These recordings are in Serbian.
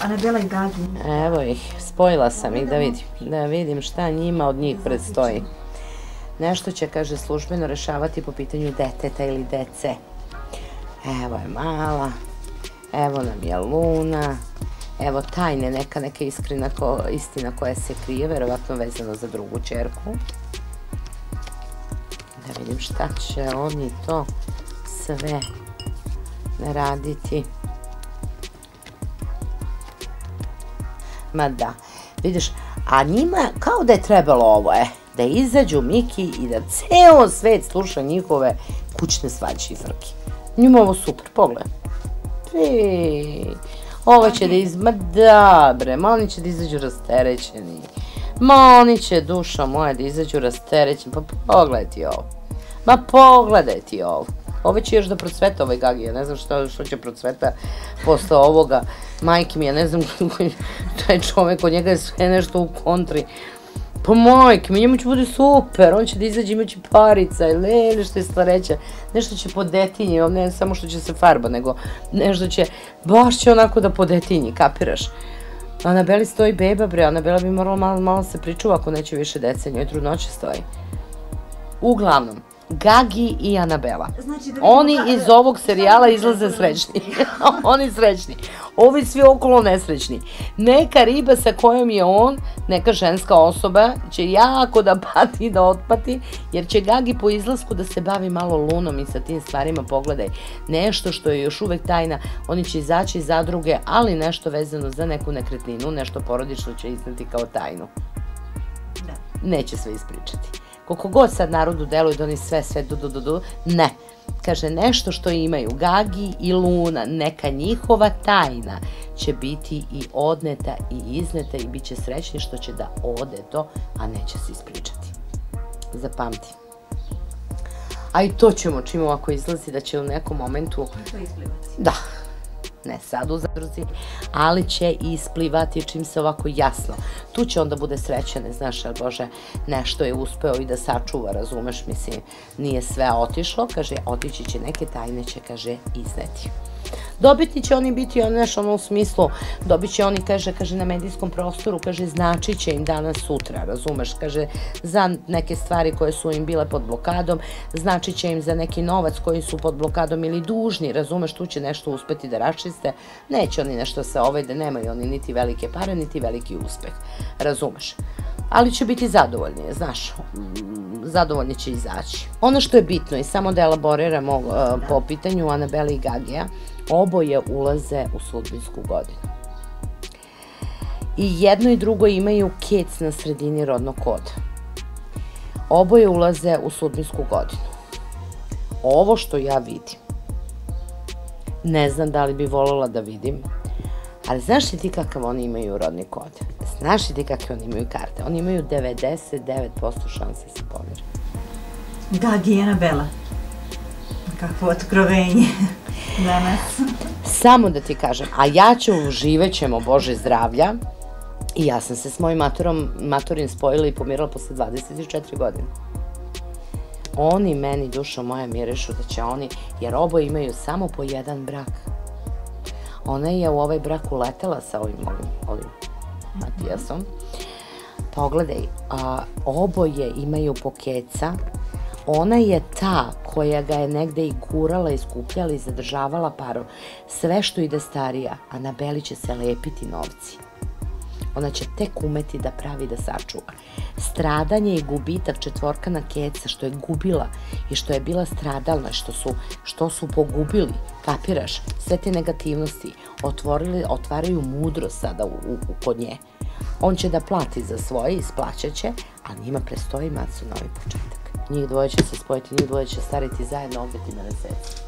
Anabela i Gagi. Evo ih, spojila sam ih da vidim šta njima od njih predstoji. Nešto će, kaže, službeno rešavati po pitanju deteta ili dece. Evo je mala, evo nam je Luna, evo tajne neka istina koja se krije, verovatno vezano za drugu ćerku. Da vidim šta će oni to sve raditi. Ma da, vidiš, a njima kao da je trebalo ovo, da izađu Miki i da ceo svet sluša njihove kućne svađe i frke. Njima ovo super, pogledaj. Ovo će da da bre, ma oni će da izađu rasterećeni. Ma oni će, duša moja, da izađu rasterećeni. Pa pogledaj ti ovo. Ma pogledaj ti ovo. Ovo će još da procveta ovaj Gagi, ja ne znam što će procveta posle ovoga. Majke mi, ja ne znam taj čovek, od njega je sve nešto u kontri. Pa majke mi, njemu će bude super, on će da izađe, imaće parica, ili što je stareća. Nešto će podetinji, ne samo što će se farba, nego nešto će, baš će onako da podetinji, kapiraš? Anabeli stoji beba, bre, Anabela bi morala malo se pričuva ako neće više dece, njoj trudnoće stoji. Uglavnom, Gagi i Anabela. Oni iz ovog serijala izlaze srećni. Oni srećni. Ovi svi okolo nesrećni. Neka riba sa kojom je on, neka ženska osoba, će jako da pati i da otpati, jer će Gagi po izlasku da se bavi malo Lunom i sa tim stvarima, pogledaj. Nešto što je još uvek tajna, oni će izaći iz zadruge, ali nešto vezano za neku nekretninu, nešto porodično će izneti kao tajnu. Neće sve ispričati. Koliko god sad narodu deluje da oni sve ne. Kaže, nešto što imaju Gagi i Luna, neka njihova tajna će biti i odneta i izneta i bit će srećni što će da ode to, a neće se ispričati. Zapamti. A i to ćemo, čim ovako izlazi, da će u nekom momentu... To isplivati. Da. Ne sad u zadruzi, ali će isplivati čim se ovako jasno. Tu će onda bude srećan, znaš, jer Bože, nešto je uspeo i da sačuva, razumeš, mislim, nije sve otišlo, kaže, otići će neke tajne, će, kaže, izneti. Dobiti će oni biti, znaš, ono u smislu, dobit će oni, kaže, na medijskom prostoru, kaže, značit će im danas sutra, razumeš, kaže, za neke stvari koje su im bile pod blokadom, značit će im za neki novac koji su pod blokadom ili dužni, razumeš, tu će nešto uspeti da raščiste, neće oni nešto se da nemaju oni niti velike pare, niti veliki uspeh, razumeš. Ali će biti zadovoljni, znaš, zadovoljni će izaći. Ono što je bitno i samo da elaboriramo po pitanju Anabele i Gagija, oboje ulaze u sudbinsku godinu. I jedno i drugo imaju kec na sredini rodnog koda. Oboje ulaze u sudbinsku godinu. Ovo što ja vidim, ne znam da li bi voljela da vidim, ali znaš li ti kakav oni imaju rodni kod? Znaš li ti kakve oni imaju karte? Oni imaju 99% šanse se pomire. Gagi i Anabela. Kakvo otkrovenje danas. Samo da ti kažem, a ja ću, živećemo, Bože zdravlja, i ja sam se s mojim matorim spojila i pomirala posle 24 godine. Oni meni, dušo moja, mirišu da će oni, jer oboje imaju samo po jedan brak. Ona je u ovaj brak uletela sa ovim Matijasom. Pogledaj, oboje imaju po keca. Ona je ta koja ga je negde i gurala, iskupljala i zadržavala paru. Sve što ide starija, Anabeli će se lepiti novci. Ona će tek umeti da pravi, da sačuva. Stradanje i gubitak četvorkana keca, što je gubila i što je bila stradalna, što su pogubili, kapiraš, sve te negativnosti, otvaraju mudrost sada kod nje. On će da plati za svoje, isplaćat će, ali njima prestoji macu novi početak. Njih dvoje će se spojiti, njih dvoje će stariti zajedno opet i na meseci.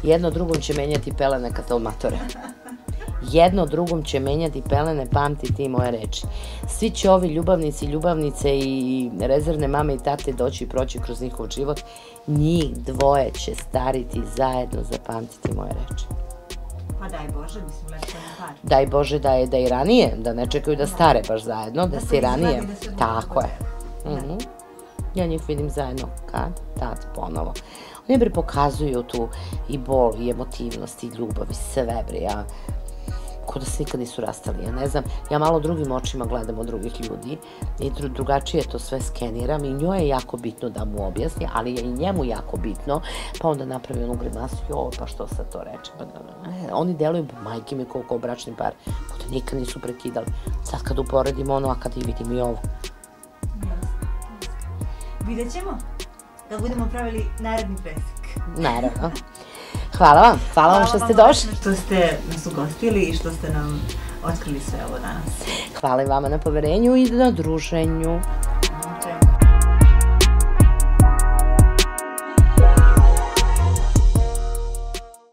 Jedno drugom će menjati pelene katalmatore. Jedno drugom će menjati pelene, pamti ti moje reči. Svi će ovi ljubavnici, ljubavnice i rezervne mame i tate doći i proći kroz njihov život. Njih dvoje će stariti zajedno, zapamtiti moje reči. Pa daj Bože, mislim, lepo je par. Daj Bože da je i ranije, da ne čekaju da stare baš zajedno, da se i ranije. Tako je. Ja njih vidim zajedno kad, tad, ponovo. Oni bre pokazuju tu i bol, i emotivnost, i ljubav, i sve bre, ja ko da se nikad nisu rastali, ja ne znam, ja malo drugim očima gledam od drugih ljudi i drugačije to sve skeniram i njoj je jako bitno da mu objasni, ali je i njemu jako bitno, pa onda napravi onu grimasu, joj, pa što sad to reče, pa oni deluju, majke mi kao bračni par, ko da nikad nisu prekidali, sad kad uporedimo ono, a kad i vidim i ovo. Vidjet ćemo da budemo pravili naredni presek. Naravno. Hvala vam što ste došli. Što ste nas ugostili i što ste nam otkrili sve ovo danas. Hvala i vama na poverenju i na druženju.